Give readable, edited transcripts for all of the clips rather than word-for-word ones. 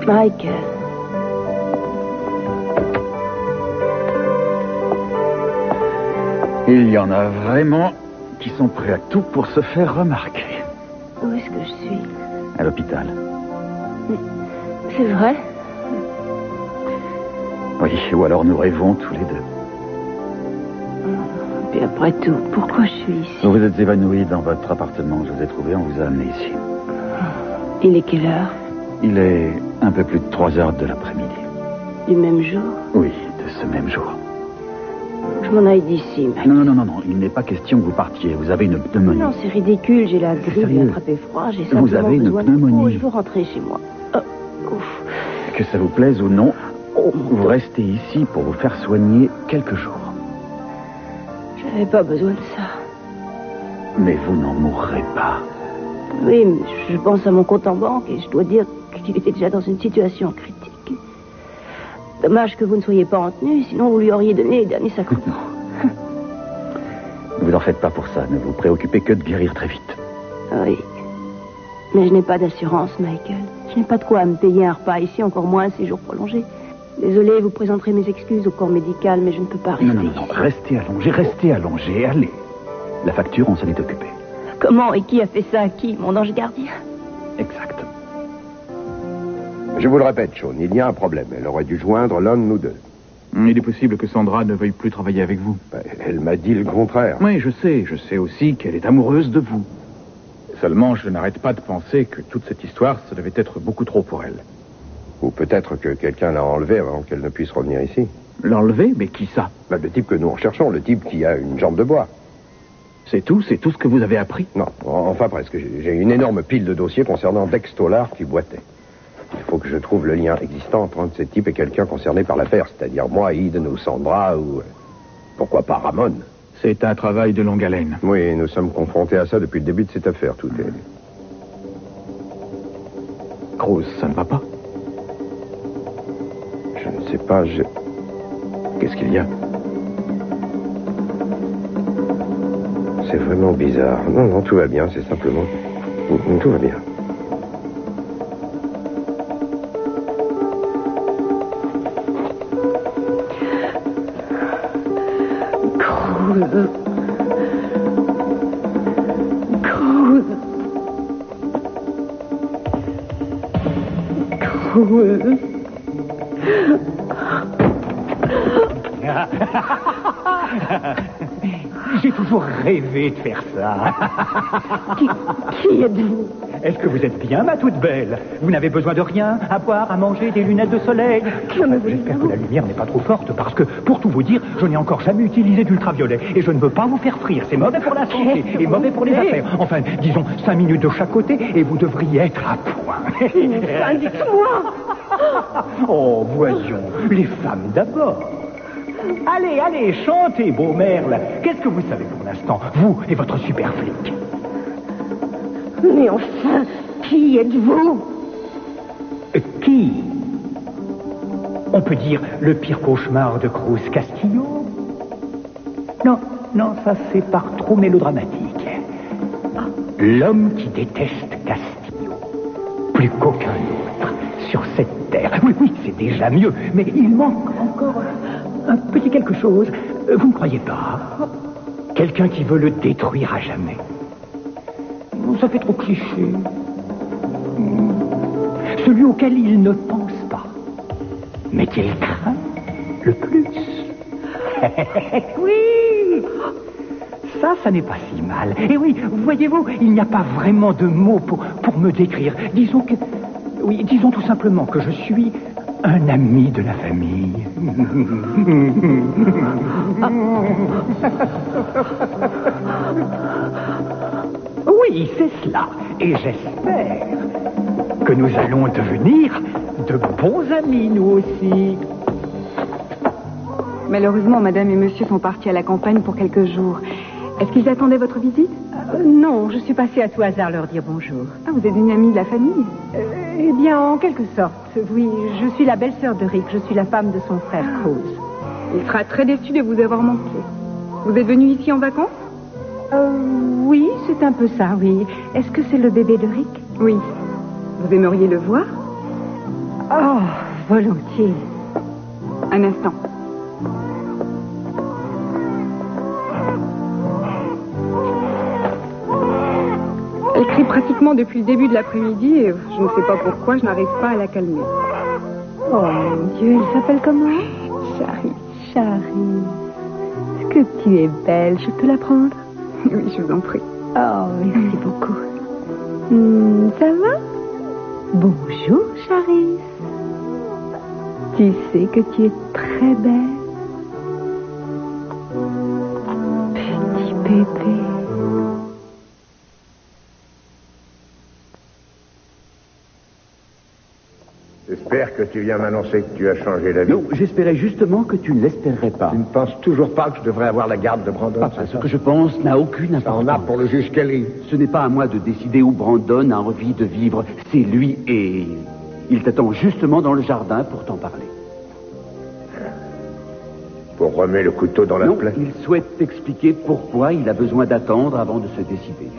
Michael. Il y en a vraiment qui sont prêts à tout pour se faire remarquer. Où est-ce que je suis? À l'hôpital. C'est vrai? Oui, ou alors nous rêvons tous les deux. Et après tout, pourquoi je suis ici? Vous vous êtes évanoui dans votre appartement. Je vous ai trouvé, on vous a amené ici. Il est quelle heure? Il est un peu plus de 3 heures de l'après-midi. Du même jour? Oui, de ce même jour. Je m'en aille d'ici, Michael. Non. Il n'est pas question que vous partiez. Vous avez une pneumonie. Non, c'est ridicule. J'ai la grippe, j'ai attrapé froid. J'ai simplement Vous avez une besoin pneumonie. de... Je veux rentrer chez moi. Ouf. Que ça vous plaise ou non, mon vous Dieu. restez ici pour vous faire soigner quelques jours. Je n'avais pas besoin de ça. Mais vous n'en mourrez pas. Oui, mais je pense à mon compte en banque et je dois dire qu'il était déjà dans une situation critique. Dommage que vous ne soyez pas en tenue, sinon vous lui auriez donné les derniers sacrements. Ne vous en faites pas pour ça. Ne vous préoccupez que de guérir très vite. Oui. Mais je n'ai pas d'assurance, Michael. Je n'ai pas de quoi me payer un repas ici, encore moins un séjour prolongé. Désolé, vous présenterez mes excuses au corps médical, mais je ne peux pas rester Non. ici. Restez allongé. Allez. La facture, on s'en est occupé. Comment et qui a fait ça à qui? Mon ange gardien? Exact. Je vous le répète, Sean, il y a un problème. Elle aurait dû joindre l'un de nous deux. Il est possible que Sandra ne veuille plus travailler avec vous. Elle m'a dit le contraire. Oui, je sais aussi qu'elle est amoureuse de vous. Seulement, je n'arrête pas de penser que toute cette histoire, ça devait être beaucoup trop pour elle. Ou peut-être que quelqu'un l'a enlevée avant qu'elle ne puisse revenir ici. L'enlever? Mais qui ça? Le type que nous recherchons, le type qui a une jambe de bois. C'est tout ce que vous avez appris? Non, enfin presque. J'ai une énorme pile de dossiers concernant Dex Tollard qui boitait. Il faut que je trouve le lien existant entre un de ces types et quelqu'un concerné par l'affaire, c'est-à-dire moi, Eden ou Sandra ou... pourquoi pas Ramon. C'est un travail de longue haleine. Oui, nous sommes confrontés à ça depuis le début de cette affaire, tout est... Cruz, ça ne va pas? Je ne sais pas, Qu'est-ce qu'il y a? C'est vraiment bizarre. Non, tout va bien, c'est simplement... Tout va bien. Cruz. J'ai toujours rêvé de faire ça. Qui êtes-vous? Est-ce que vous êtes bien, ma toute belle? Vous n'avez besoin de rien, à boire, à manger, des lunettes de soleil. J'espère que la lumière n'est pas trop forte, parce que, pour tout vous dire, je n'ai encore jamais utilisé d'ultraviolet. Et je ne veux pas vous faire frire. C'est mauvais pour la santé et mauvais pour les affaires. Enfin, disons, 5 minutes de chaque côté, et vous devriez être à point. Enfin, dites-moi. Oh, voyons, les femmes d'abord. Allez, chantez, beau merle. Qu'est-ce que vous savez pour l'instant, vous et votre super flic? Mais enfin, qui êtes-vous? Qui? On peut dire le pire cauchemar de Cruz Castillo? Non, ça c'est par trop mélodramatique. L'homme qui déteste Castillo, plus qu'aucun autre sur cette terre. Oui, c'est déjà mieux, mais il manque encore un petit quelque chose. Vous ne croyez pas? Quelqu'un qui veut le détruire à jamais. Ça fait trop cliché. Celui auquel il ne pense pas, mais qu'il craint le plus. Oui, ça n'est pas si mal. Et oui, voyez-vous, il n'y a pas vraiment de mots pour me décrire. Disons tout simplement que je suis un ami de la famille. Oui, c'est cela. Et j'espère que nous allons devenir de bons amis, nous aussi. Malheureusement, madame et monsieur sont partis à la campagne pour quelques jours. Est-ce qu'ils attendaient votre visite? Non, je suis passée à tout hasard leur dire bonjour. Ah, vous êtes une amie de la famille? Eh bien, en quelque sorte, oui. Je suis la belle-sœur de Rick. Je suis la femme de son frère Cruz. Il sera très déçu de vous avoir manqué. Vous êtes venu ici en vacances? Oui, c'est un peu ça, oui. Est-ce que c'est le bébé de Rick? Oui. Vous aimeriez le voir? Oh, volontiers. Un instant. Elle crie pratiquement depuis le début de l'après-midi et je ne sais pas pourquoi je n'arrive pas à la calmer. Oh mon Dieu, elle s'appelle comment? Charis. Charis. Est-ce que tu es belle? Je peux la prendre? Oui, je vous en prie. Oh, merci beaucoup. Ça va? Bonjour, Charis. Tu sais que tu es très belle. Petit bébé. J'espère que tu viens m'annoncer que tu as changé d'avis. Non, j'espérais justement que tu ne l'espérerais pas. Tu ne penses toujours pas que je devrais avoir la garde de Brandon? Papa, ce que je pense n'a aucune Ça en importance. a pour le juge Kelly. Ce n'est pas à moi de décider où Brandon a envie de vivre. C'est lui et il t'attend justement dans le jardin pour t'en parler. Pour remettre le couteau dans la Non, plaie. il souhaite t'expliquer pourquoi il a besoin d'attendre avant de se décider.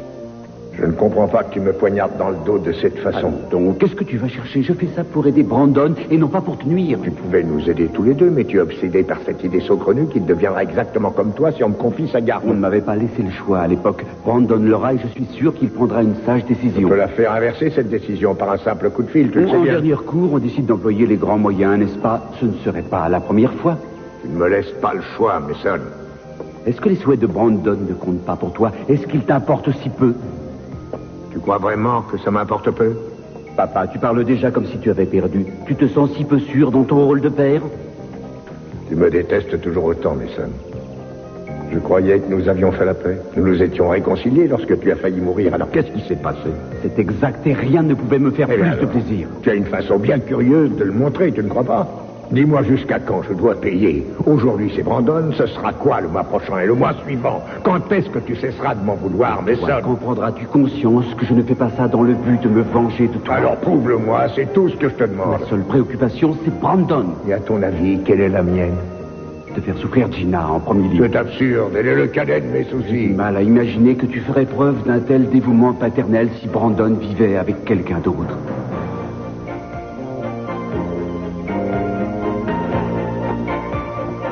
Je ne comprends pas que tu me poignardes dans le dos de cette façon. Donc, qu'est-ce que tu vas chercher? Je fais ça pour aider Brandon et non pas pour te nuire. Tu pouvais nous aider tous les deux, mais tu es obsédé par cette idée saugrenue qu'il deviendra exactement comme toi si on me confie sa garde. On ne m'avait pas laissé le choix à l'époque. Brandon l'aura et je suis sûr qu'il prendra une sage décision. Tu peux la faire inverser, cette décision, par un simple coup de fil, tu le sais En bien. dernier recours, on décide d'employer les grands moyens, n'est-ce pas? Ce ne serait pas la première fois. Tu ne me laisses pas le choix, Mason. Est-ce que les souhaits de Brandon ne comptent pas pour toi? Est-ce qu'ils t'importent si peu? Tu crois vraiment que ça m'importe peu? Papa, tu parles déjà comme si tu avais perdu. Tu te sens si peu sûr dans ton rôle de père? Tu me détestes toujours autant, Mason. Je croyais que nous avions fait la paix. Nous nous étions réconciliés lorsque tu as failli mourir. Alors qu'est-ce qui s'est passé? C'est exact et rien ne pouvait me faire Eh plus bien de alors, plaisir. Tu as une façon bien curieuse de le montrer, tu ne crois pas? Dis-moi jusqu'à quand je dois payer. Aujourd'hui c'est Brandon, ce sera quoi le mois prochain et le mois suivant? Quand est-ce que tu cesseras de m'en vouloir, Mason? Quand prendras-tu conscience que je ne fais pas ça dans le but de me venger de toi? Alors prouve-le-moi, c'est tout ce que je te demande. Ma seule préoccupation, c'est Brandon. Et à ton avis, quelle est la mienne? De faire souffrir Gina en premier lieu. C'est absurde, elle est le cadet de mes J'ai soucis. du mal à imaginer que tu ferais preuve d'un tel dévouement paternel si Brandon vivait avec quelqu'un d'autre.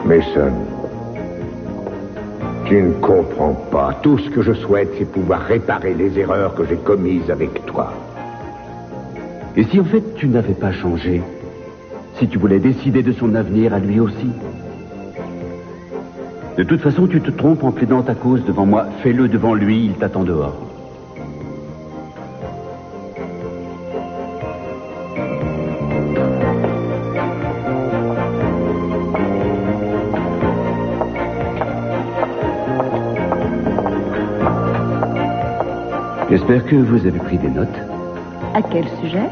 Mason, tu ne comprends pas. Tout ce que je souhaite, c'est pouvoir réparer les erreurs que j'ai commises avec toi. Et si en fait tu n'avais pas changé? Si tu voulais décider de son avenir à lui aussi? De toute façon, tu te trompes en plaidant ta cause devant moi. Fais-le devant lui, il t'attend dehors. J'espère que vous avez pris des notes. À quel sujet?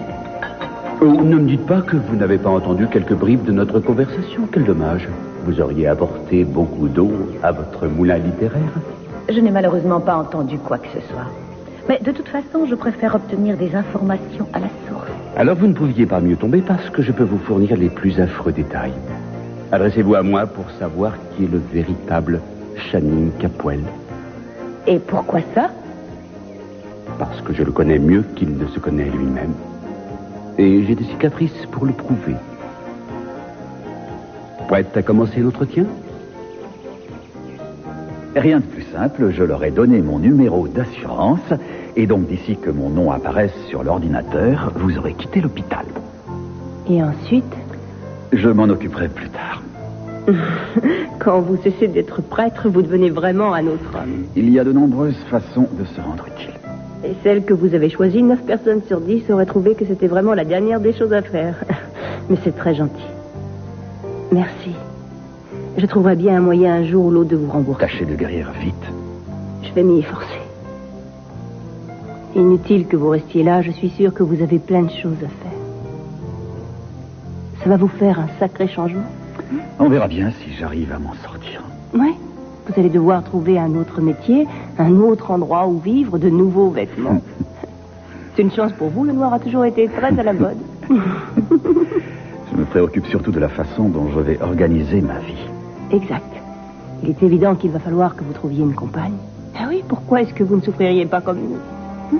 Oh, ne me dites pas que vous n'avez pas entendu quelques bribes de notre conversation. Quel dommage. Vous auriez apporté beaucoup d'eau à votre moulin littéraire. Je n'ai malheureusement pas entendu quoi que ce soit. Mais de toute façon, je préfère obtenir des informations à la source. Alors vous ne pouviez pas mieux tomber parce que je peux vous fournir les plus affreux détails. Adressez-vous à moi pour savoir qui est le véritable Channing Capwell. Et pourquoi ça? Parce que je le connais mieux qu'il ne se connaît lui-même. Et j'ai des cicatrices pour le prouver. Prête à commencer l'entretien? Rien de plus simple, je leur ai donné mon numéro d'assurance, et donc d'ici que mon nom apparaisse sur l'ordinateur, vous aurez quitté l'hôpital. Et ensuite? Je m'en occuperai plus tard. Quand vous cessez d'être prêtre, vous devenez vraiment un autre homme. Il y a de nombreuses façons de se rendre utile. Et celle que vous avez choisie, 9 personnes sur 10 auraient trouvé que c'était vraiment la dernière des choses à faire. Mais c'est très gentil. Merci. Je trouverai bien un moyen un jour ou l'autre de vous rembourser. Tâchez de guérir vite. Je vais m'y efforcer. Inutile que vous restiez là, je suis sûre que vous avez plein de choses à faire. Ça va vous faire un sacré changement. On verra bien si j'arrive à m'en sortir. Oui. Vous allez devoir trouver un autre métier, un autre endroit où vivre, de nouveaux vêtements. C'est une chance pour vous, le noir a toujours été très à la mode. Je me préoccupe surtout de la façon dont je vais organiser ma vie. Exact. Il est évident qu'il va falloir que vous trouviez une compagne. Ah oui, pourquoi est-ce que vous ne souffririez pas comme nous?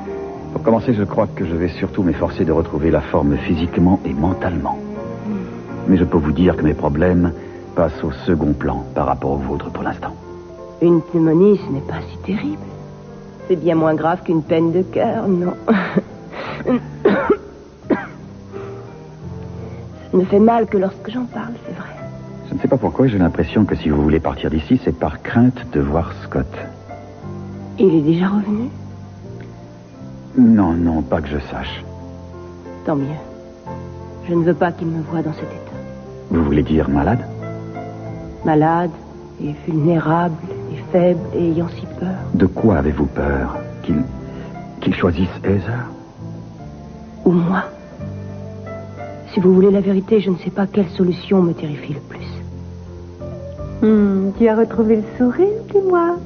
Pour commencer, je crois que je vais surtout m'efforcer de retrouver la forme physiquement et mentalement. Mais je peux vous dire que mes problèmes passent au second plan par rapport aux vôtres pour l'instant. Une pneumonie, ce n'est pas si terrible. C'est bien moins grave qu'une peine de cœur, non. Ça ne fait mal que lorsque j'en parle, c'est vrai. Je ne sais pas pourquoi, j'ai l'impression que si vous voulez partir d'ici, c'est par crainte de voir Scott. Il est déjà revenu? Non, non, pas que je sache. Tant mieux. Je ne veux pas qu'il me voie dans cet état. Vous voulez dire malade? Malade, et vulnérable, et faible, et ayant si peur. De quoi avez-vous peur? Qu'il choisisse Heather? Ou moi? Si vous voulez la vérité, je ne sais pas quelle solution me terrifie le plus. Tu as retrouvé le sourire, dis-moi.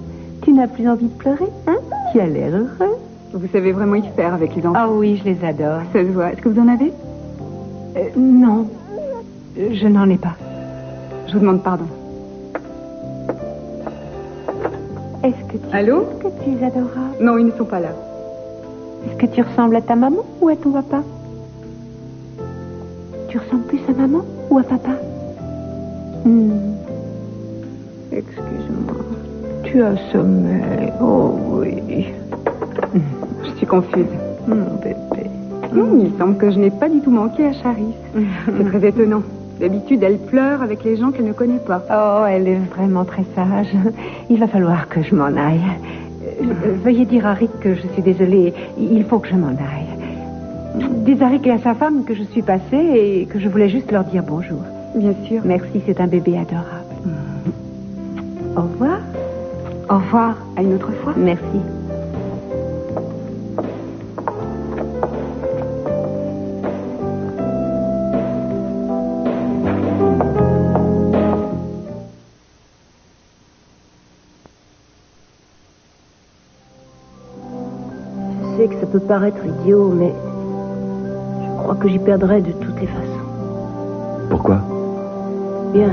Tu n'as plus envie de pleurer, hein? Tu as l'air heureux. Vous savez vraiment y faire avec les enfants. Ah oui, je les adore. Ça se voit. Est-ce que vous en avez? Non, je n'en ai pas. Je vous demande pardon. Est-ce que tu Allô? trouves que tu es adorable? Non, ils ne sont pas là. Est-ce que tu ressembles à ta maman ou à ton papa? Tu ressembles plus à maman ou à papa? Excuse-moi. Tu as sommeil. Oh oui. Je suis confuse. Mon bébé. Il semble que je n'ai pas du tout manqué à Charis. C'est très étonnant. D'habitude, elle pleure avec les gens qu'elle ne connaît pas. Oh, elle est vraiment très sage. Il va falloir que je m'en aille. Veuillez dire à Rick que je suis désolée. Il faut que je m'en aille. Dis à Rick et à sa femme que je suis passée et que je voulais juste leur dire bonjour. Bien sûr. Merci, c'est un bébé adorable. Au revoir. Au revoir. À une autre fois. Merci. Je sais que ça peut paraître idiot, mais je crois que j'y perdrai de toutes les façons. Pourquoi? Bien,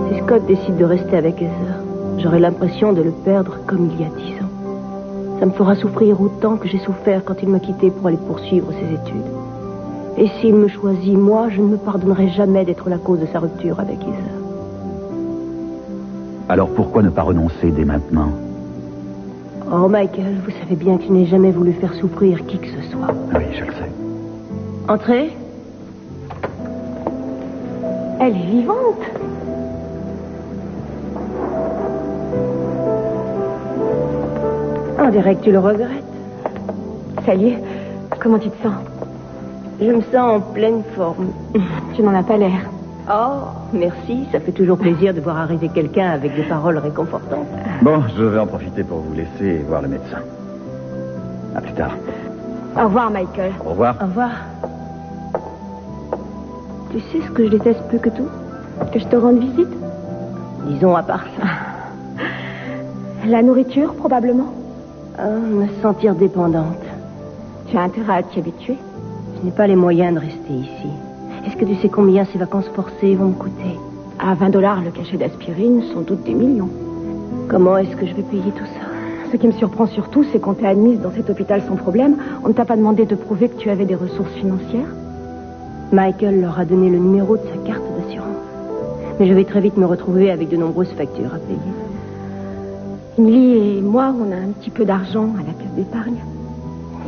si Scott décide de rester avec Heather, j'aurai l'impression de le perdre comme il y a 10 ans. Ça me fera souffrir autant que j'ai souffert quand il m'a quitté pour aller poursuivre ses études. Et s'il me choisit, moi, je ne me pardonnerai jamais d'être la cause de sa rupture avec Heather. Alors pourquoi ne pas renoncer dès maintenant? Oh, Michael, vous savez bien que je n'ai jamais voulu faire souffrir qui que ce soit. Oui, je le sais. Entrez. Elle est vivante. On dirait que tu le regrettes. Ça y est, comment tu te sens? Je me sens en pleine forme. Tu n'en as pas l'air. Oh, merci. Ça fait toujours plaisir de voir arriver quelqu'un avec des paroles réconfortantes. Bon, je vais en profiter pour vous laisser voir le médecin. À plus tard. Au revoir, Michael. Au revoir. Au revoir. Tu sais ce que je déteste plus que tout? Que je te rende visite? Disons à part ça. La nourriture, probablement. Me sentir dépendante. Tu as intérêt à t'y habituer. Je n'ai pas les moyens de rester ici. Est-ce que tu sais combien ces vacances forcées vont me coûter? À $20 le cachet d'aspirine, sans doute des millions. Comment est-ce que je vais payer tout ça? Ce qui me surprend surtout, c'est qu'on t'ait admise dans cet hôpital sans problème. On ne t'a pas demandé de prouver que tu avais des ressources financières. Michael leur a donné le numéro de sa carte d'assurance. Mais je vais très vite me retrouver avec de nombreuses factures à payer. Emily et moi, on a un petit peu d'argent à la caisse d'épargne.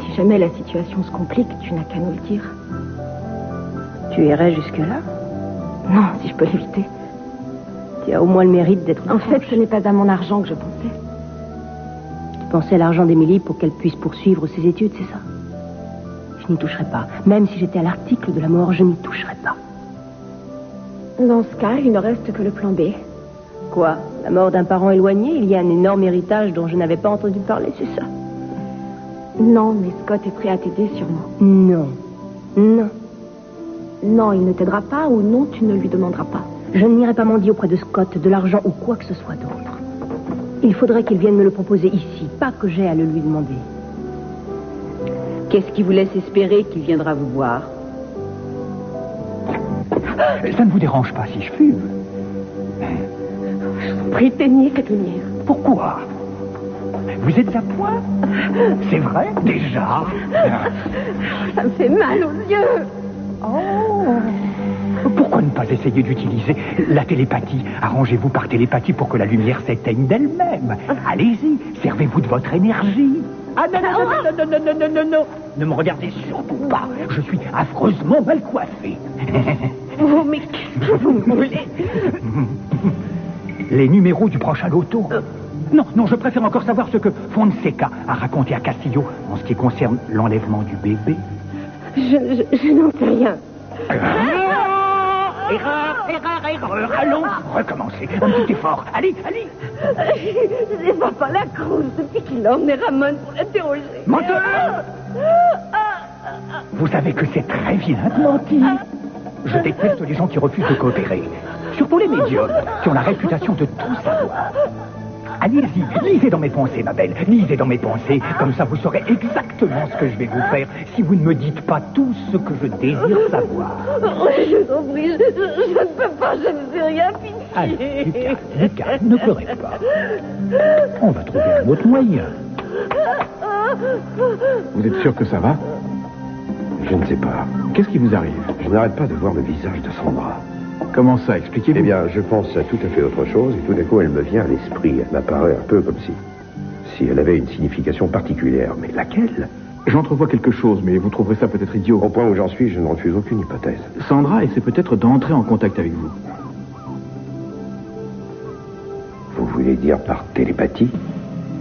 Si jamais la situation se complique, tu n'as qu'à nous le dire. Tu irais jusque-là? Non, si je peux l'éviter. Tu as au moins le mérite d'être... En fait, ce n'est pas à mon argent que je pensais. Tu pensais à l'argent d'Émilie pour qu'elle puisse poursuivre ses études, c'est ça? Je n'y toucherai pas. Même si j'étais à l'article de la mort, je n'y toucherai pas. Dans ce cas, il ne reste que le plan B. Quoi? La mort d'un parent éloigné? Il y a un énorme héritage dont je n'avais pas entendu parler, c'est ça? Non, mais Scott est prêt à t'aider, sûrement. Non. Non. Non, il ne t'aidera pas ou non, tu ne lui demanderas pas. Je n'irai pas mendier auprès de Scott de l'argent ou quoi que ce soit d'autre. Il faudrait qu'il vienne me le proposer ici, pas que j'aie à le lui demander. Qu'est-ce qui vous laisse espérer qu'il viendra vous voir? Ça ne vous dérange pas si je fume? Je vous prie, éteignez cette lumière. Pourquoi? Vous êtes à point? C'est vrai, déjà? Ça me fait mal aux yeux. Oh! Pourquoi ne pas essayer d'utiliser la télépathie? Arrangez-vous par télépathie pour que la lumière s'éteigne d'elle-même. Allez-y, servez-vous de votre énergie. Ah non, non, non, non, non, non, non, non, non. Ne me regardez surtout pas. Je suis affreusement mal coiffé. Oh, mais vous me brûlez. Les numéros du prochain loto. Non, non, je préfère encore savoir ce que Fonseca a raconté à Castillo en ce qui concerne l'enlèvement du bébé. Je n'en sais rien. Erreur. Allons, recommencez. Un petit effort. Allez. C'est Papa Lacroze depuis qu'il a emmené Ramon pour l'interroger. Menteur! Vous savez que c'est très vilain de mentir. Je déteste les gens qui refusent de coopérer. Surtout les médiums, qui ont la réputation de tout savoir. Allez-y, lisez dans mes pensées, ma belle. Lisez dans mes pensées. Comme ça, vous saurez exactement ce que je vais vous faire si vous ne me dites pas tout ce que je désire savoir. Je t'en prie, je ne peux pas, je ne sais rien, pitié. Allez, du calme, ne pleurez pas. On va trouver un autre moyen. Vous êtes sûr que ça va? Je ne sais pas. Qu'est-ce qui vous arrive? Je n'arrête pas de voir le visage de Sandra. Comment ça? Expliquez-vous. Eh bien, je pense à tout à fait autre chose, et tout d'un coup, elle me vient à l'esprit. Elle m'apparaît un peu comme si elle avait une signification particulière. Mais laquelle? J'entrevois quelque chose, mais vous trouverez ça peut-être idiot. Au point où j'en suis, je ne refuse aucune hypothèse. Sandra essaie peut-être d'entrer en contact avec vous. Vous voulez dire par télépathie?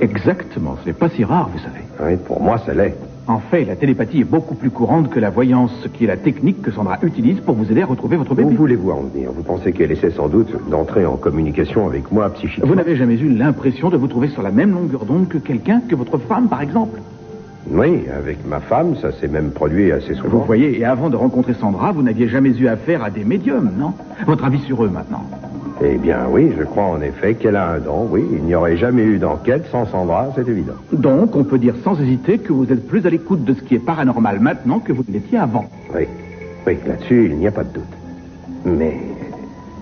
Exactement, ce n'est pas si rare, vous savez. Oui, pour moi, ça l'est. En fait, la télépathie est beaucoup plus courante que la voyance, ce qui est la technique que Sandra utilise pour vous aider à retrouver votre bébé. Où voulez-vous en venir? Vous pensez qu'elle essaie sans doute d'entrer en communication avec moi psychiquement? Vous n'avez jamais eu l'impression de vous trouver sur la même longueur d'onde que quelqu'un, que votre femme, par exemple? Oui, avec ma femme, ça s'est même produit assez souvent. Vous voyez, et avant de rencontrer Sandra, vous n'aviez jamais eu affaire à des médiums, non? Votre avis sur eux, maintenant? Eh bien, oui, je crois en effet qu'elle a un don, oui. Il n'y aurait jamais eu d'enquête sans Sandra, c'est évident. Donc, on peut dire sans hésiter que vous êtes plus à l'écoute de ce qui est paranormal maintenant que vous ne l'étiez avant. Oui, là-dessus, il n'y a pas de doute. Mais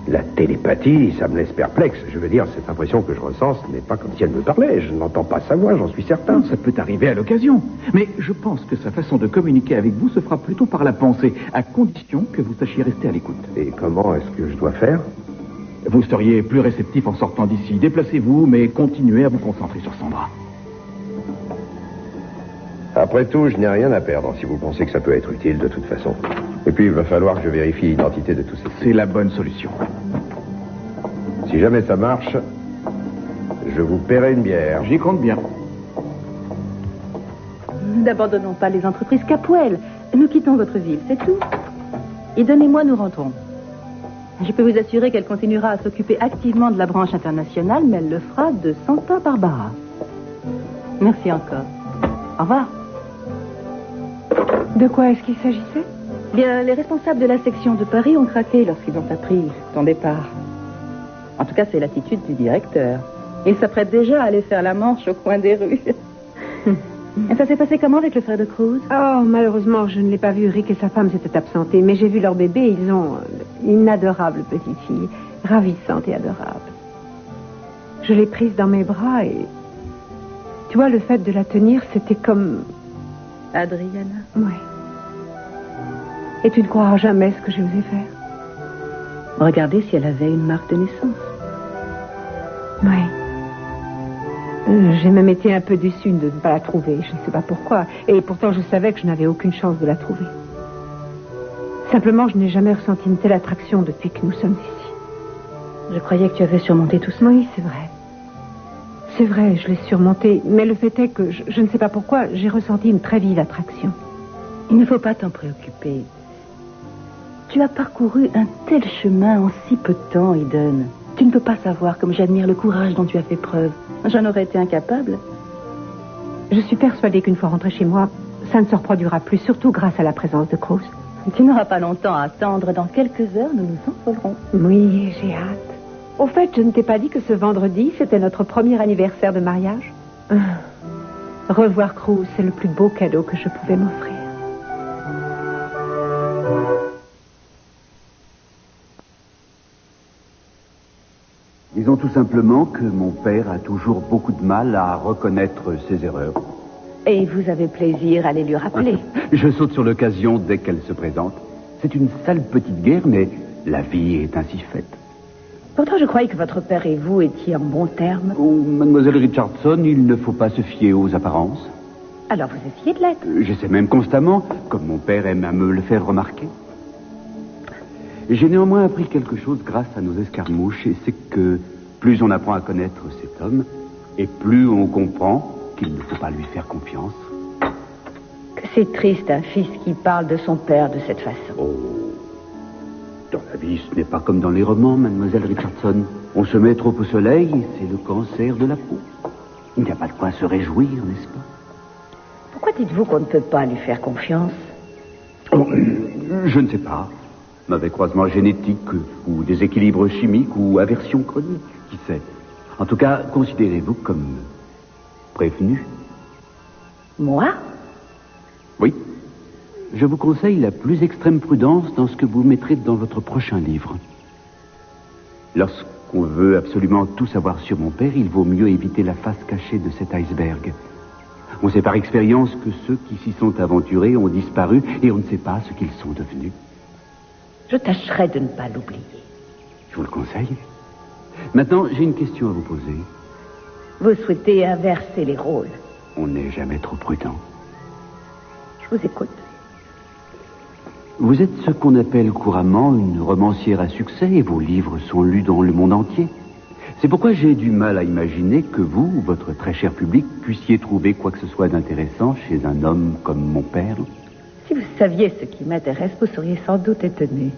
la télépathie, ça me laisse perplexe. Je veux dire, cette impression que je ressens, ce n'est pas comme si elle me parlait. Je n'entends pas sa voix, j'en suis certain. Non, ça peut arriver à l'occasion. Mais je pense que sa façon de communiquer avec vous se fera plutôt par la pensée, à condition que vous sachiez rester à l'écoute. Et comment est-ce que je dois faire? Vous seriez plus réceptif en sortant d'ici. Déplacez-vous, mais continuez à vous concentrer sur Sandra. Après tout, je n'ai rien à perdre si vous pensez que ça peut être utile de toute façon. Et puis, il va falloir que je vérifie l'identité de tous ces... C'est la bonne solution. Si jamais ça marche, je vous paierai une bière. J'y compte bien. N'abandonnons pas les entreprises Capwell. Nous quittons votre ville, c'est tout. Et donnez-moi, nous rentrons. Je peux vous assurer qu'elle continuera à s'occuper activement de la branche internationale, mais elle le fera de Santa Barbara. Merci encore. Au revoir. De quoi est-ce qu'il s'agissait? Bien, les responsables de la section de Paris ont craqué lorsqu'ils ont appris ton départ. En tout cas, c'est l'attitude du directeur. Il s'apprête déjà à aller faire la manche au coin des rues. Et ça s'est passé comment avec le frère de Cruz? Oh, malheureusement, je ne l'ai pas vu. Rick et sa femme s'étaient absentés, mais j'ai vu leur bébé. Ils ont une adorable petite fille, ravissante et adorable. Je l'ai prise dans mes bras et... Tu vois, le fait de la tenir, c'était comme... Adriana? Oui. Et tu ne croiras jamais ce que je osé faire. Regardez si elle avait une marque de naissance. Oui. J'ai même été un peu déçue de ne pas la trouver. Je ne sais pas pourquoi. Et pourtant, je savais que je n'avais aucune chance de la trouver. Simplement, je n'ai jamais ressenti une telle attraction depuis que nous sommes ici. Je croyais que tu avais surmonté tout ça. Oui, c'est vrai. C'est vrai, je l'ai surmonté. Mais le fait est que, je ne sais pas pourquoi, j'ai ressenti une très vive attraction. Il ne faut pas t'en préoccuper. Tu as parcouru un tel chemin en si peu de temps, Eden. Tu ne peux pas savoir comme j'admire le courage dont tu as fait preuve. J'en aurais été incapable. Je suis persuadée qu'une fois rentrée chez moi, ça ne se reproduira plus, surtout grâce à la présence de Cruz. Tu n'auras pas longtemps à attendre. Dans quelques heures, nous nous envolerons. Oui, j'ai hâte. Au fait, je ne t'ai pas dit que ce vendredi, c'était notre premier anniversaire de mariage. Revoir Cruz, c'est le plus beau cadeau que je pouvais m'offrir. Ils ont tout simplement que mon père a toujours beaucoup de mal à reconnaître ses erreurs. Et vous avez plaisir à les lui rappeler. Je saute sur l'occasion dès qu'elle se présente. C'est une sale petite guerre, mais la vie est ainsi faite. Pourtant, je croyais que votre père et vous étiez en bons termes. Oh, mademoiselle Richardson, il ne faut pas se fier aux apparences. Alors vous essayez de l'être. J'essaie même constamment, comme mon père aime à me le faire remarquer. J'ai néanmoins appris quelque chose grâce à nos escarmouches, et c'est que plus on apprend à connaître cet homme, et plus on comprend qu'il ne faut pas lui faire confiance. Que c'est triste, un fils qui parle de son père de cette façon. Oh. Dans la vie, ce n'est pas comme dans les romans, mademoiselle Richardson. On se met trop au soleil et c'est le cancer de la peau. Il n'y a pas de quoi se réjouir, n'est-ce pas? Pourquoi dites-vous qu'on ne peut pas lui faire confiance? Oh, je ne sais pas. Mauvais croisement génétique, ou déséquilibre chimique, ou aversion chronique, qui sait. En tout cas, considérez-vous comme prévenu. Moi? Oui. Je vous conseille la plus extrême prudence dans ce que vous mettrez dans votre prochain livre. Lorsqu'on veut absolument tout savoir sur mon père, il vaut mieux éviter la face cachée de cet iceberg. On sait par expérience que ceux qui s'y sont aventurés ont disparu et on ne sait pas ce qu'ils sont devenus. Je tâcherai de ne pas l'oublier. Je vous le conseille. Maintenant, j'ai une question à vous poser. Vous souhaitez inverser les rôles. On n'est jamais trop prudent. Je vous écoute. Vous êtes ce qu'on appelle couramment une romancière à succès et vos livres sont lus dans le monde entier. C'est pourquoi j'ai du mal à imaginer que vous, votre très cher public, puissiez trouver quoi que ce soit d'intéressant chez un homme comme mon père. Si vous saviez ce qui m'intéresse, vous seriez sans doute étonné.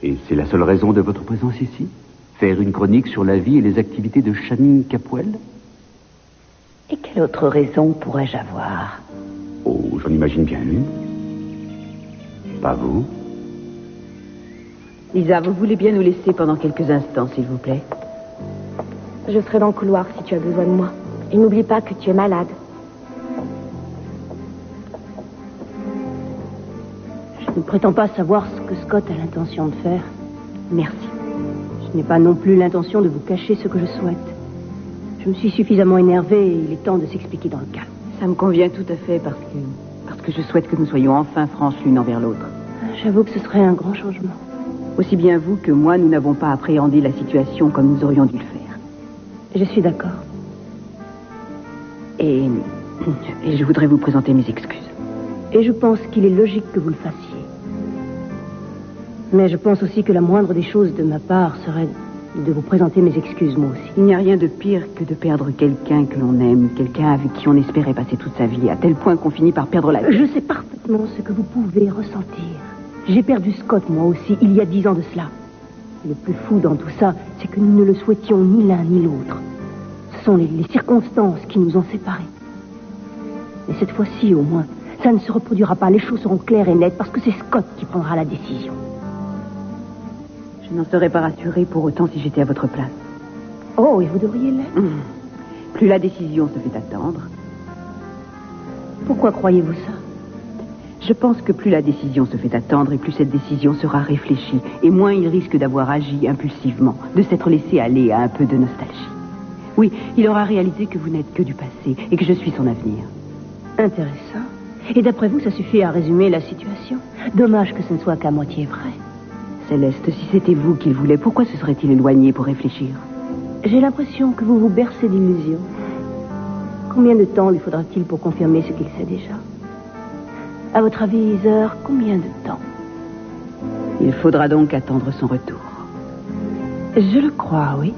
Et c'est la seule raison de votre présence ici? Faire une chronique sur la vie et les activités de Channing Capwell? Et quelle autre raison pourrais-je avoir? Oh, j'en imagine bien une. Pas vous? Lisa, vous voulez bien nous laisser pendant quelques instants, s'il vous plaît? Je serai dans le couloir si tu as besoin de moi. Et n'oublie pas que tu es malade. Je ne prétends pas savoir ce que Scott a l'intention de faire. Merci. Je n'ai pas non plus l'intention de vous cacher ce que je souhaite. Je me suis suffisamment énervée et il est temps de s'expliquer dans le calme. Ça me convient tout à fait parce que je souhaite que nous soyons enfin franches l'une envers l'autre. J'avoue que ce serait un grand changement. Aussi bien vous que moi, nous n'avons pas appréhendé la situation comme nous aurions dû le faire. Je suis d'accord. Et je voudrais vous présenter mes excuses. Et je pense qu'il est logique que vous le fassiez. Mais je pense aussi que la moindre des choses de ma part serait de vous présenter mes excuses, moi aussi. Il n'y a rien de pire que de perdre quelqu'un que l'on aime, quelqu'un avec qui on espérait passer toute sa vie, à tel point qu'on finit par perdre la vie. Je sais parfaitement ce que vous pouvez ressentir. J'ai perdu Scott, moi aussi, il y a 10 ans de cela. Le plus fou dans tout ça, c'est que nous ne le souhaitions ni l'un ni l'autre. Ce sont les circonstances qui nous ont séparés. Mais cette fois-ci, au moins, ça ne se reproduira pas. Les choses seront claires et nettes parce que c'est Scott qui prendra la décision. Je n'en serais pas rassurée pour autant si j'étais à votre place. Oh, et vous devriez l'être. Plus la décision se fait attendre. Pourquoi croyez-vous ça? Je pense que plus la décision se fait attendre et plus cette décision sera réfléchie et moins il risque d'avoir agi impulsivement, de s'être laissé aller à un peu de nostalgie. Oui, il aura réalisé que vous n'êtes que du passé et que je suis son avenir. Intéressant. Et d'après vous, ça suffit à résumer la situation? Dommage que ce ne soit qu'à moitié vrai. Céleste, si c'était vous qu'il voulait, pourquoi se serait-il éloigné pour réfléchir? J'ai l'impression que vous vous bercez d'illusions. Combien de temps lui faudra-t-il pour confirmer ce qu'il sait déjà? À votre avis, Heather, combien de temps? Il faudra donc attendre son retour. Je le crois, oui.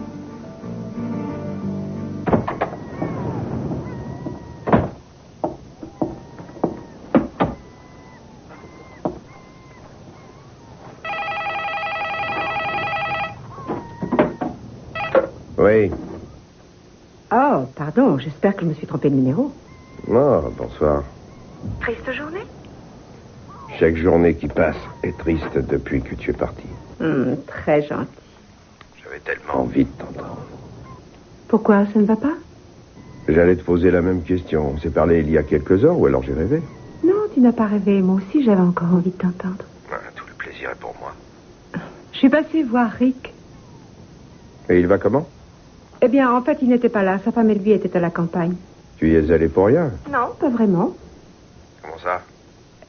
Oui. Oh, pardon, j'espère que je me suis trompée de numéro. Oh, bonsoir. Triste journée? Chaque journée qui passe est triste depuis que tu es parti. Très gentil. J'avais tellement envie de t'entendre. Pourquoi, ça ne va pas? J'allais te poser la même question. On s'est parlé il y a quelques heures ou alors j'ai rêvé? Non, tu n'as pas rêvé. Moi aussi, j'avais encore envie de t'entendre. Tout le plaisir est pour moi. Je suis passée voir Rick. Et il va comment? Eh bien, en fait, il n'était pas là. Sa femme et lui étaient à la campagne. Tu y es allé pour rien? Non, pas vraiment. Comment ça?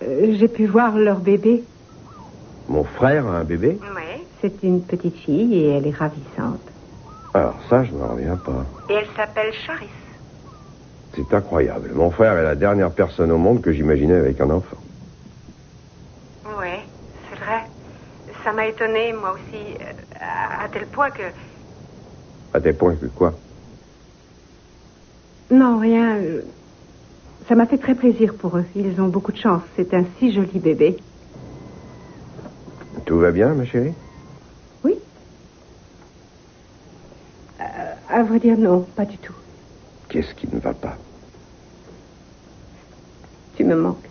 J'ai pu voir leur bébé. Mon frère a un bébé? Oui. C'est une petite fille et elle est ravissante. Alors ça, je n'en reviens pas. Et elle s'appelle Charis. C'est incroyable. Mon frère est la dernière personne au monde que j'imaginais avec un enfant. Oui, c'est vrai. Ça m'a étonnée, moi aussi, à tel point que... À tel point que quoi? Non, rien. Ça m'a fait très plaisir pour eux. Ils ont beaucoup de chance. C'est un si joli bébé. Tout va bien, ma chérie? Oui. À vrai dire, non, pas du tout. Qu'est-ce qui ne va pas? Tu me manques.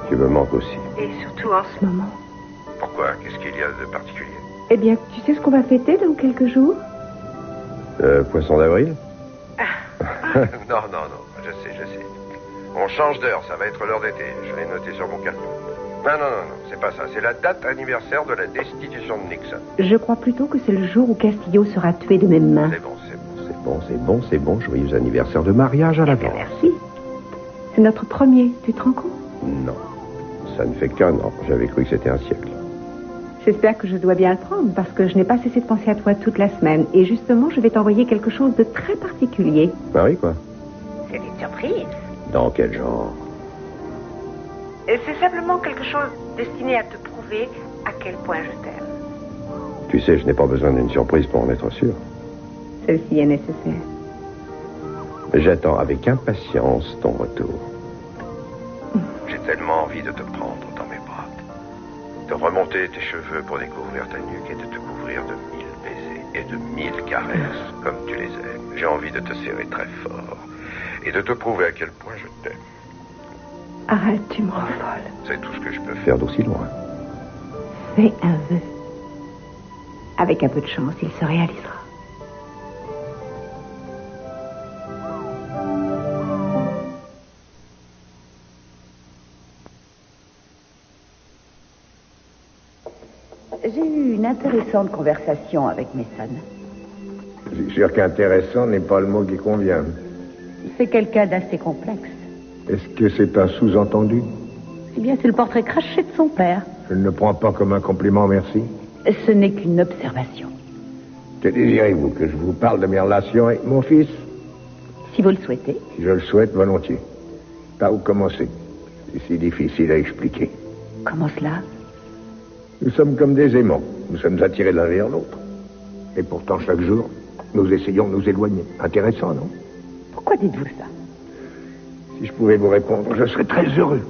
Tu me manques aussi. Et surtout en ce moment. Pourquoi? Qu'est-ce qu'il y a de particulier? Eh bien, tu sais ce qu'on va fêter dans quelques jours? Poisson d'avril? Non, je sais. On change d'heure, ça va être l'heure d'été. Je l'ai noté sur mon carton. Non, c'est pas ça. C'est la date anniversaire de la destitution de Nixon. Je crois plutôt que c'est le jour où Castillo sera tué de mes mains. C'est bon. Joyeux anniversaire de mariage à l'avance. Merci. C'est notre premier, tu te rends compte? Non, ça ne fait qu'un an. J'avais cru que c'était un siècle. J'espère que je dois bien le prendre, parce que je n'ai pas cessé de penser à toi toute la semaine. Et justement, je vais t'envoyer quelque chose de très particulier. Marie, quoi? C'est une surprise. Dans quel genre? C'est simplement quelque chose destiné à te prouver à quel point je t'aime. Tu sais, je n'ai pas besoin d'une surprise pour en être sûr. Celle-ci est nécessaire. J'attends avec impatience ton retour. J'ai tellement envie de te prendre dans mes bras, de remonter tes cheveux pour découvrir ta nuque et de te couvrir de 1000 baisers et de 1000 caresses, comme tu les aimes. J'ai envie de te serrer très fort et de te prouver à quel point je t'aime. Arrête, tu me rends folle. C'est tout ce que je peux faire d'aussi loin. Fais un vœu. Avec un peu de chance, il se réalisera. J'ai eu une intéressante conversation avec Mason. Je suis sûr qu'intéressant n'est pas le mot qui convient. C'est quelqu'un d'assez complexe. Est-ce que c'est un sous-entendu? Eh bien, c'est le portrait craché de son père. Je ne le prends pas comme un compliment, merci. Ce n'est qu'une observation. Que désirez-vous, que je vous parle de mes relations avec mon fils? Si vous le souhaitez. Si je le souhaite, volontiers. Par où commencer? C'est si difficile à expliquer. Comment cela? Nous sommes comme des aimants. Nous sommes attirés l'un vers l'autre. Et pourtant, chaque jour, nous essayons de nous éloigner. Intéressant, non? Pourquoi dites-vous ça? Si je pouvais vous répondre, je serais très heureux.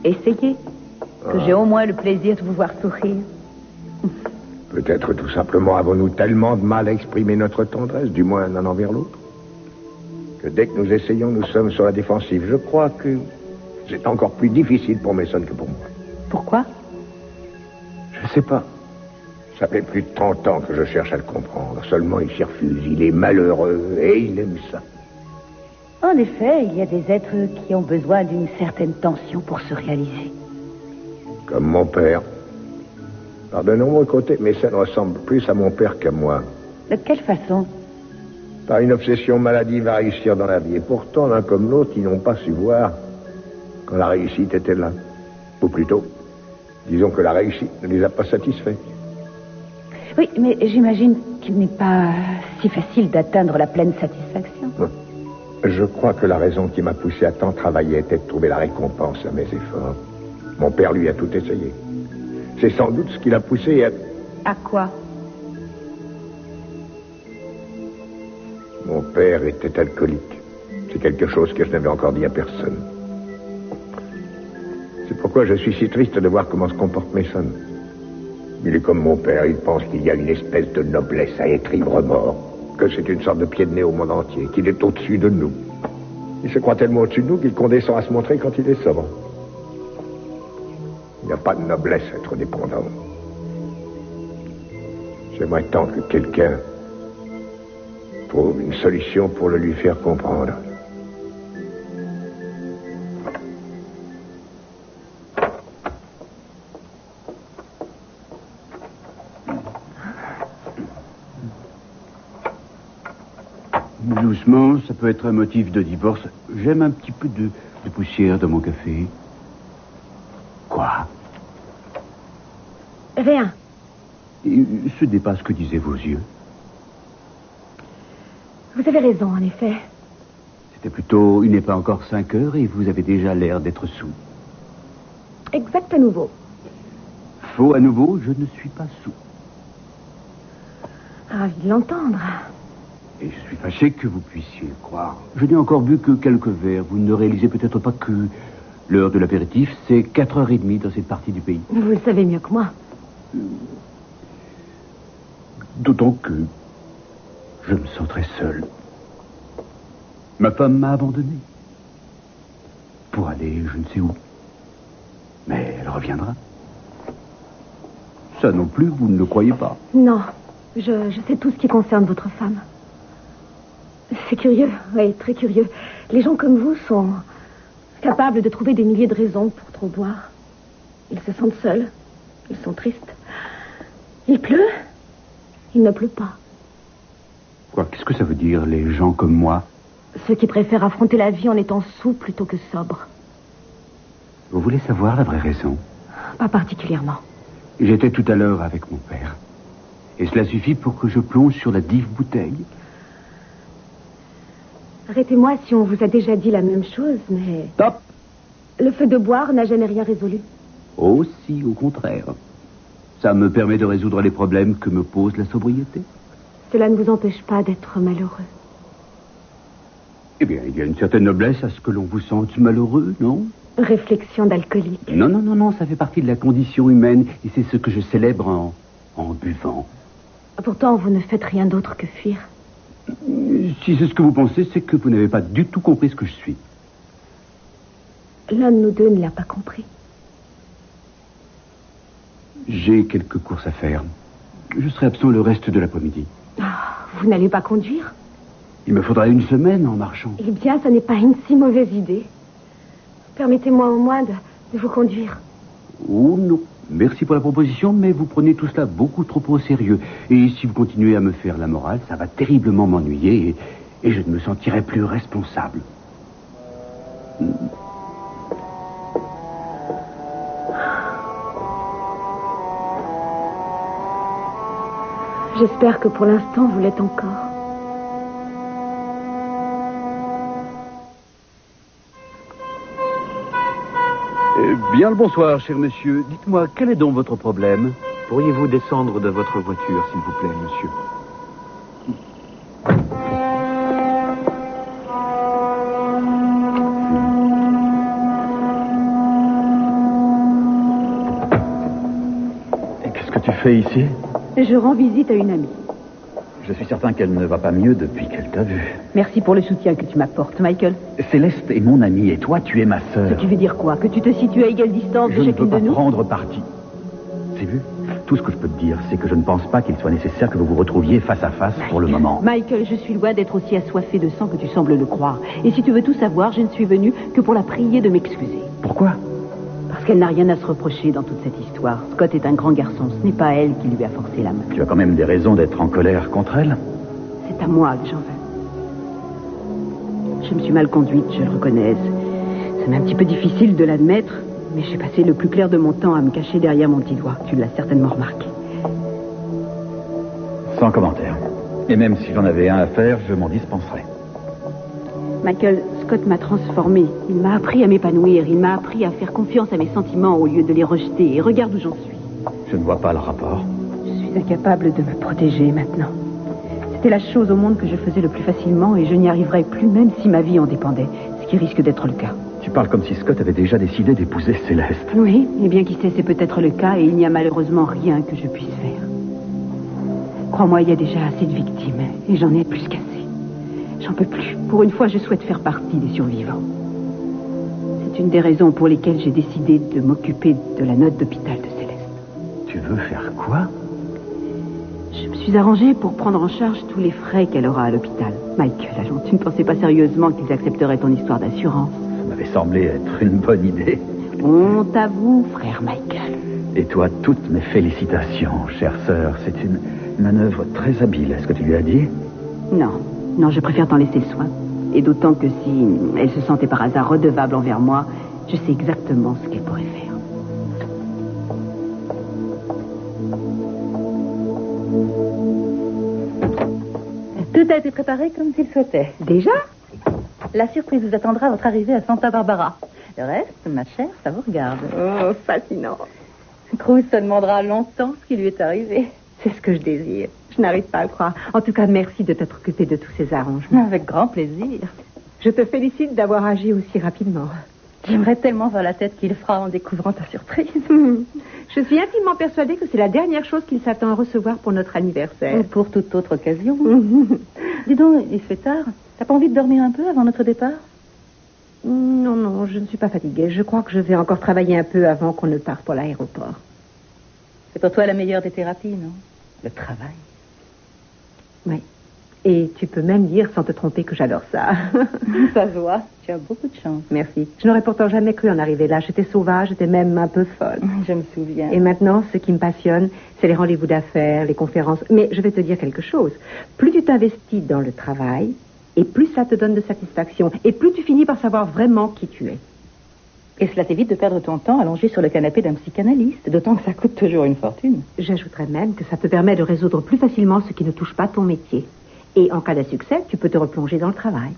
Essayez. Que j'ai au moins le plaisir de vous voir sourire. Peut-être tout simplement avons-nous tellement de mal à exprimer notre tendresse, du moins l'un envers l'autre, que dès que nous essayons, nous sommes sur la défensive. Je crois que c'est encore plus difficile pour Mason que pour moi. Pourquoi? Je sais pas. Ça fait plus de 30 ans que je cherche à le comprendre. Seulement, il s'y refuse. Il est malheureux et il aime ça. En effet, il y a des êtres qui ont besoin d'une certaine tension pour se réaliser. Comme mon père. Par de nombreux côtés, Mason ressemble plus à mon père qu'à moi. De quelle façon? Par une obsession maladive à réussir dans la vie. Et pourtant, l'un comme l'autre, ils n'ont pas su voir quand la réussite était là. Ou plutôt, disons que la réussite ne les a pas satisfaits. Oui, mais j'imagine qu'il n'est pas si facile d'atteindre la pleine satisfaction. Je crois que la raison qui m'a poussé à tant travailler était de trouver la récompense à mes efforts. Mon père, lui, a tout essayé. C'est sans doute ce qui l'a poussé à... À quoi? Mon père était alcoolique. C'est quelque chose que je n'avais encore dit à personne. C'est pourquoi je suis si triste de voir comment se comporte Mason. Il est comme mon père, il pense qu'il y a une espèce de noblesse à être ivre-mort, que c'est une sorte de pied de nez au monde entier, qu'il est au-dessus de nous. Il se croit tellement au-dessus de nous qu'il condescend à se montrer quand il est sobre. Il n'y a pas de noblesse à être dépendant. J'aimerais tant que quelqu'un trouve une solution pour le lui faire comprendre. Doucement, ça peut être un motif de divorce. J'aime un petit peu de poussière dans mon café. Quoi? Rien. Et ce n'est pas ce que disaient vos yeux. Vous avez raison, en effet. C'était plutôt, il n'est pas encore 5 heures et vous avez déjà l'air d'être sous. Exact à nouveau. Faux à nouveau, je ne suis pas sous. Ravi de l'entendre. Et je suis fâché que vous puissiez le croire. Je n'ai encore bu que quelques verres. Vous ne réalisez peut-être pas que l'heure de l'apéritif, c'est 4h30 dans cette partie du pays. Vous le savez mieux que moi. D'autant que je me sens très seul. Ma femme m'a abandonné. Pour aller je ne sais où. Mais elle reviendra. Ça non plus, vous ne le croyez pas. Non, je sais tout ce qui concerne votre femme. C'est curieux, oui, très curieux. Les gens comme vous sont capables de trouver des milliers de raisons pour trop boire. Ils se sentent seuls. Ils sont tristes. Il pleut. Il ne pleut pas. Quoi, qu'est-ce que ça veut dire, les gens comme moi? Ceux qui préfèrent affronter la vie en étant sous plutôt que sobres. Vous voulez savoir la vraie raison? Pas particulièrement. J'étais tout à l'heure avec mon père. Et cela suffit pour que je plonge sur la dive bouteille. Arrêtez-moi si on vous a déjà dit la même chose, mais... Stop! Le fait de boire n'a jamais rien résolu. Oh si, au contraire. Ça me permet de résoudre les problèmes que me pose la sobriété. Cela ne vous empêche pas d'être malheureux. Eh bien, il y a une certaine noblesse à ce que l'on vous sente malheureux, non? Réflexion d'alcoolique. Non, ça fait partie de la condition humaine et c'est ce que je célèbre en buvant. Pourtant, vous ne faites rien d'autre que fuir. Si c'est ce que vous pensez, c'est que vous n'avez pas du tout compris ce que je suis. L'un de nous deux ne l'a pas compris. J'ai quelques courses à faire. Je serai absent le reste de l'après-midi. Vous n'allez pas conduire? Il me faudra une semaine en marchant. Eh bien, ça n'est pas une si mauvaise idée. Permettez-moi au moins de vous conduire. Oh non, merci pour la proposition, mais vous prenez tout cela beaucoup trop au sérieux. Et si vous continuez à me faire la morale, ça va terriblement m'ennuyer et je ne me sentirai plus responsable. J'espère que pour l'instant, vous l'êtes encore. Bien le bonsoir, cher monsieur. Dites-moi, quel est donc votre problème? Pourriez-vous descendre de votre voiture, s'il vous plaît, monsieur? Et qu'est-ce que tu fais ici? Je rends visite à une amie. Je suis certain qu'elle ne va pas mieux depuis qu'elle t'a vu. Merci pour le soutien que tu m'apportes, Michael. Céleste est mon amie et toi, tu es ma sœur. Ce qui veut dire quoi? Que tu te situes à égale distance de chacune de nous? Je ne peux pas prendre parti. C'est vu? Tout ce que je peux te dire, c'est que je ne pense pas qu'il soit nécessaire que vous vous retrouviez face à face pour le moment. Michael, je suis loin d'être aussi assoiffée de sang que tu sembles le croire. Et si tu veux tout savoir, je ne suis venue que pour la prier de m'excuser. Pourquoi? Parce qu'elle n'a rien à se reprocher dans toute cette histoire. Scott est un grand garçon, ce n'est pas elle qui lui a forcé la main. Tu as quand même des raisons d'être en colère contre elle? C'est à moi que j'en veux. Je me suis mal conduite, je le reconnais. Ça m'est un petit peu difficile de l'admettre, mais j'ai passé le plus clair de mon temps à me cacher derrière mon petit doigt. Tu l'as certainement remarqué. Sans commentaire. Et même si j'en avais un à faire, je m'en dispenserais. Michael, Scott m'a transformée. Il m'a appris à m'épanouir. Il m'a appris à faire confiance à mes sentiments au lieu de les rejeter. Et regarde où j'en suis. Je ne vois pas le rapport. Je suis incapable de me protéger maintenant. C'était la chose au monde que je faisais le plus facilement et je n'y arriverai plus même si ma vie en dépendait. Ce qui risque d'être le cas. Tu parles comme si Scott avait déjà décidé d'épouser Céleste. Oui, et bien qui sait, c'est peut-être le cas et il n'y a malheureusement rien que je puisse faire. Crois-moi, il y a déjà assez de victimes et j'en ai plus qu'assez. J'en peux plus. Pour une fois, je souhaite faire partie des survivants. C'est une des raisons pour lesquelles j'ai décidé de m'occuper de la note d'hôpital de Céleste. Tu veux faire quoi? Je me suis arrangée pour prendre en charge tous les frais qu'elle aura à l'hôpital. Michael, allons, tu ne pensais pas sérieusement qu'ils accepteraient ton histoire d'assurance? Ça m'avait semblé être une bonne idée. Honte à vous, frère Michael. Et toi, toutes mes félicitations, chère sœur. C'est une manœuvre très habile. Est-ce que tu lui as dit? Non. Non, je préfère t'en laisser le soin. Et d'autant que si elle se sentait par hasard redevable envers moi, je sais exactement ce qu'elle pourrait faire. Tout a été préparé comme tu le souhaitais. Déjà? La surprise vous attendra à votre arrivée à Santa Barbara. Le reste, ma chère, ça vous regarde. Oh, fascinant. Cruz se demandera longtemps ce qui lui est arrivé. C'est ce que je désire. Je n'arrive pas à le croire. En tout cas, merci de t'être occupé de tous ces arrangements. Avec grand plaisir. Je te félicite d'avoir agi aussi rapidement. J'aimerais tellement voir la tête qu'il fera en découvrant ta surprise. Je suis intimement persuadée que c'est la dernière chose qu'il s'attend à recevoir pour notre anniversaire. Ou pour toute autre occasion. Dis donc, il se fait tard. T'as pas envie de dormir un peu avant notre départ? Non, je ne suis pas fatiguée. Je crois que je vais encore travailler un peu avant qu'on ne parte pour l'aéroport. C'est pour toi la meilleure des thérapies, non? Le travail. Oui. Et tu peux même dire sans te tromper que j'adore ça. Ça se voit. Tu as beaucoup de chance. Merci. Je n'aurais pourtant jamais cru en arriver là. J'étais sauvage, j'étais même un peu folle. Je me souviens. Et maintenant, ce qui me passionne, c'est les rendez-vous d'affaires, les conférences. Mais je vais te dire quelque chose. Plus tu t'investis dans le travail, et plus ça te donne de satisfaction, et plus tu finis par savoir vraiment qui tu es. Et cela t'évite de perdre ton temps allongé sur le canapé d'un psychanalyste, d'autant que ça coûte toujours une fortune. J'ajouterais même que ça te permet de résoudre plus facilement ce qui ne touche pas ton métier. Et en cas d'insuccès, tu peux te replonger dans le travail.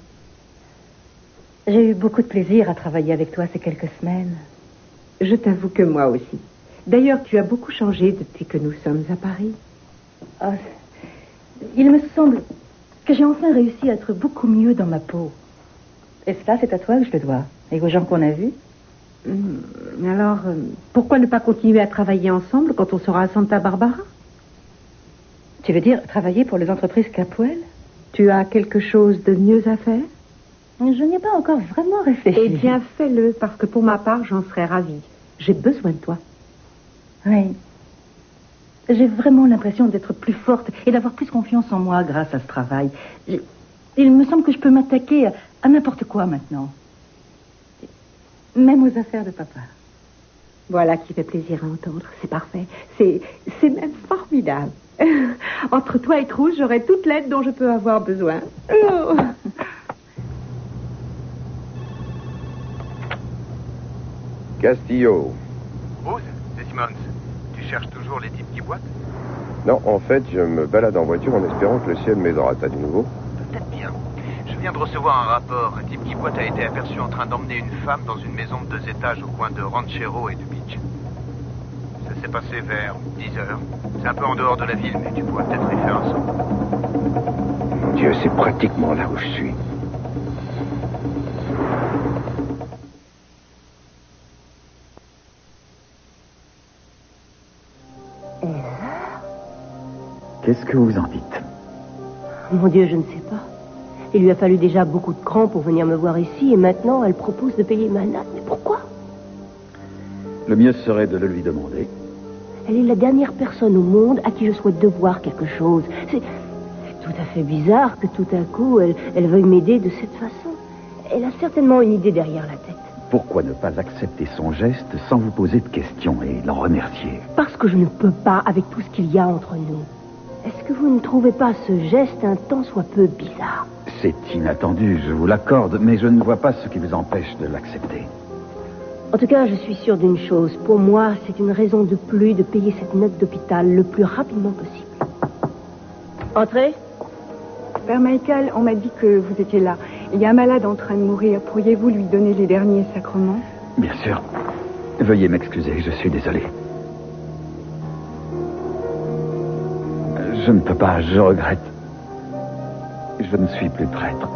J'ai eu beaucoup de plaisir à travailler avec toi ces quelques semaines. Je t'avoue que moi aussi. D'ailleurs, tu as beaucoup changé depuis que nous sommes à Paris. Oh, il me semble que j'ai enfin réussi à être beaucoup mieux dans ma peau. Et cela, c'est à toi que je le dois. Et aux gens qu'on a vus. Alors, pourquoi ne pas continuer à travailler ensemble quand on sera à Santa Barbara? Tu veux dire travailler pour les entreprises Capwell? Tu as quelque chose de mieux à faire? Je n'y ai pas encore vraiment réfléchi. Eh bien, fais-le, parce que pour ma part, j'en serais ravie. J'ai besoin de toi. Oui. J'ai vraiment l'impression d'être plus forte et d'avoir plus confiance en moi grâce à ce travail. Il me semble que je peux m'attaquer à n'importe quoi maintenant. Même aux affaires de papa. Voilà qui fait plaisir à entendre. C'est parfait. C'est même formidable. Entre toi et Cruz, j'aurai toute l'aide dont je peux avoir besoin. Oh. Castillo. Rose, c'est Simmons. Tu cherches toujours les types qui boitent? Non, en fait, je me balade en voiture en espérant que le ciel m'aidera. T'as du nouveau? Peut-être bien. Je viens de recevoir un rapport. Un type qui boite a été aperçu en train d'emmener une femme dans une maison de 2 étages au coin de Ranchero et de Beach. Ça s'est passé vers 10 heures. C'est un peu en dehors de la ville, mais tu pourrais peut-être y faire un saut. Mon Dieu, c'est pratiquement là où je suis. Qu'est-ce que vous en dites? Mon Dieu, je ne sais pas. Il lui a fallu déjà beaucoup de cran pour venir me voir ici, et maintenant elle propose de payer ma natte. Mais pourquoi? Le mieux serait de le lui demander. Elle est la dernière personne au monde à qui je souhaite devoir quelque chose. C'est tout à fait bizarre que tout à coup elle veuille m'aider de cette façon. Elle a certainement une idée derrière la tête. Pourquoi ne pas accepter son geste sans vous poser de questions et l'en remercier? Parce que je ne peux pas avec tout ce qu'il y a entre nous. Est-ce que vous ne trouvez pas ce geste un tant soit peu bizarre? C'est inattendu, je vous l'accorde, mais je ne vois pas ce qui vous empêche de l'accepter. En tout cas, je suis sûre d'une chose. Pour moi, c'est une raison de plus de payer cette note d'hôpital le plus rapidement possible. Entrez. Père Michael, on m'a dit que vous étiez là. Il y a un malade en train de mourir. Pourriez-vous lui donner les derniers sacrements? Bien sûr. Veuillez m'excuser, je suis désolé. Je ne peux pas, je regrette. Je ne suis plus prêtre.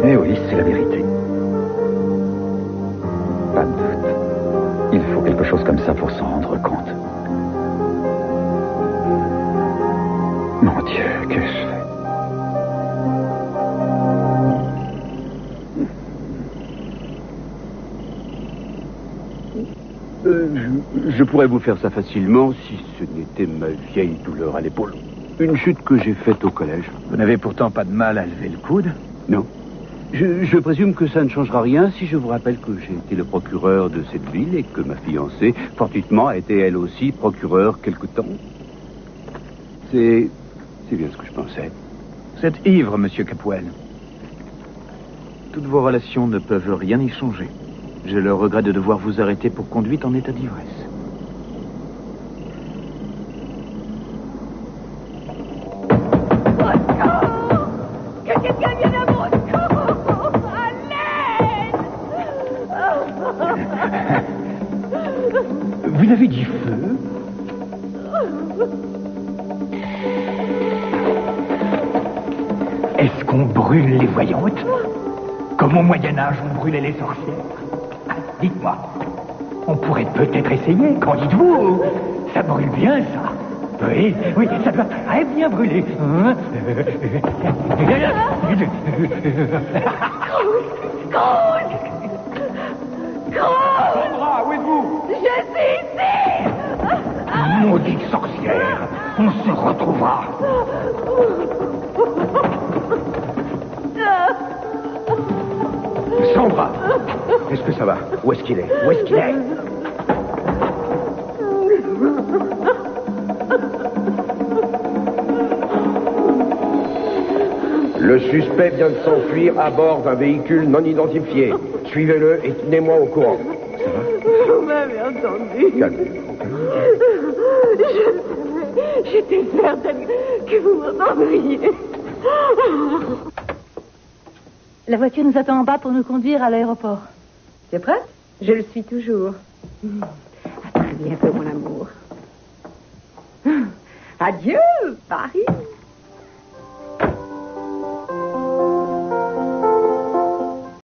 Eh oui, c'est la vérité. Pas de doute. Il faut quelque chose comme ça pour s'en rendre compte. Mon Dieu, que je fais? Je pourrais vous faire ça facilement si ce n'était ma vieille douleur à l'épaule. Une chute que j'ai faite au collège. Vous n'avez pourtant pas de mal à lever le coude? Non. Je présume que ça ne changera rien si je vous rappelle que j'ai été le procureur de cette ville et que ma fiancée, fortuitement, a été elle aussi procureure quelque temps. C'est bien ce que je pensais. Vous êtes ivre, monsieur Capwell. Toutes vos relations ne peuvent rien y changer. J'ai le regret de devoir vous arrêter pour conduite en état d'ivresse. Que quelqu'un vienne à mon secours! À l'aide! Vous avez du feu? Est-ce qu'on brûle les voyantes? Comme au Moyen-Âge, on brûlait les sorcières? Ah, dites-moi, on pourrait peut-être essayer, qu'en dites-vous? Ça brûle bien, ça. Oui, oui, ça doit très bien brûler. Hein? Sandra, où êtes-vous? Je suis ici! Maudite sorcière, on se retrouvera. Sandra, est-ce que ça va? Où est-ce qu'il est? Où est-ce qu'il est? Le suspect vient de s'enfuir à bord d'un véhicule non identifié. Suivez-le et tenez-moi au courant. Ça va? Vous m'avez entendu. Calmez-vous. J'étais certaine que vous m'entendriez. La voiture nous attend en bas pour nous conduire à l'aéroport. Tu es prête? Je le suis toujours. À très bientôt, mon amour. Adieu, Paris.